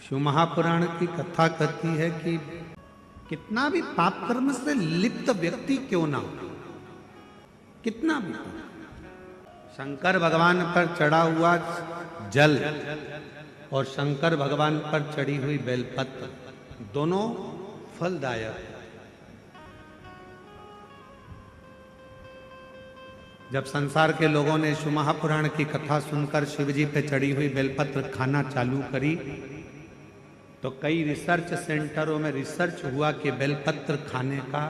शिव महापुराण की कथा कहती है कि कितना भी पाप कर्म से लिप्त व्यक्ति क्यों ना हो, कितना भी, शंकर भगवान पर चढ़ा हुआ जल और शंकर भगवान पर चढ़ी हुई बेलपत्र दोनों फलदायक। जब संसार के लोगों ने शिव महापुराण की कथा सुनकर शिवजी पे चढ़ी हुई बेलपत्र खाना चालू करी तो कई रिसर्च सेंटरों में रिसर्च हुआ कि बेलपत्र खाने का,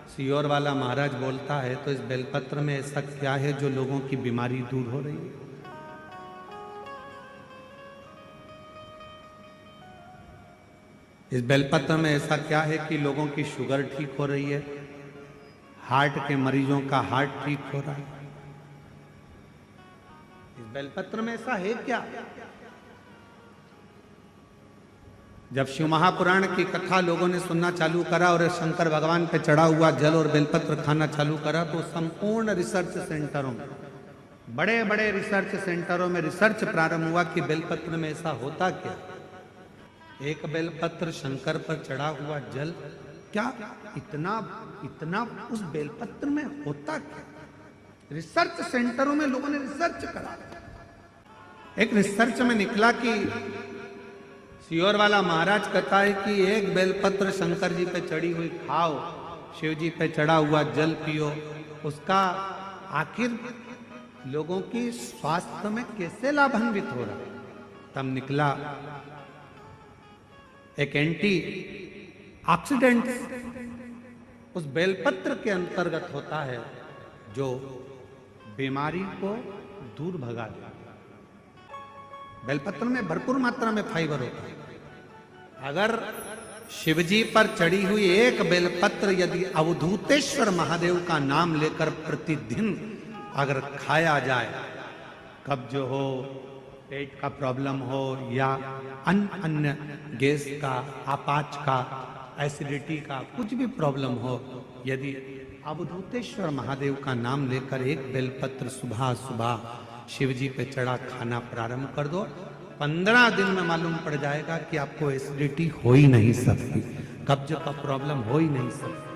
सियोर वाला महाराज बोलता है, तो इस बेलपत्र में ऐसा क्या है जो लोगों की बीमारी दूर हो रही है। इस बेलपत्र में ऐसा क्या है कि लोगों की शुगर ठीक हो रही है, हार्ट के मरीजों का हार्ट ठीक हो रहा है। इस बेलपत्र में ऐसा है क्या? जब शिव महापुराण की कथा लोगों ने सुनना चालू करा और शंकर भगवान पे चढ़ा हुआ जल और बेलपत्र खाना चालू करा तो संपूर्ण रिसर्च सेंटरों में, बड़े बड़े रिसर्च सेंटरों में रिसर्च प्रारंभ हुआ कि बेलपत्र में ऐसा होता क्या। एक बेलपत्र शंकर पर चढ़ा हुआ जल, क्या इतना इतना उस बेलपत्र में होता क्या? रिसर्च सेंटरों में लोगों ने रिसर्च करा। एक रिसर्च में निकला कि सियोर वाला महाराज कहता है कि एक बेलपत्र शंकर जी पे चढ़ी हुई खाओ, शिव जी पे चढ़ा हुआ जल पियो, उसका आखिर लोगों की स्वास्थ्य में कैसे लाभान्वित हो रहा है। तब निकला एक एंटी ऑक्सीडेंट उस बेलपत्र के अंतर्गत होता है जो बीमारी को दूर भगा देता है। बेलपत्र में भरपूर मात्रा में फाइबर होता है। अगर शिवजी पर चढ़ी हुई एक बेलपत्र यदि अवधूतेश्वर महादेव का नाम लेकर प्रतिदिन अगर खाया जाए, कब्ज हो, पेट का प्रॉब्लम हो या अन्य गैस का, आपाच का, एसिडिटी का कुछ भी प्रॉब्लम हो, यदि अवधूतेश्वर महादेव का नाम लेकर एक बेलपत्र सुबह सुबह शिवजी पे चढ़ा खाना प्रारंभ कर दो, 15 दिन में मालूम पड़ जाएगा कि आपको एसिडिटी हो ही नहीं सकती, कब्ज का प्रॉब्लम हो ही नहीं सकती।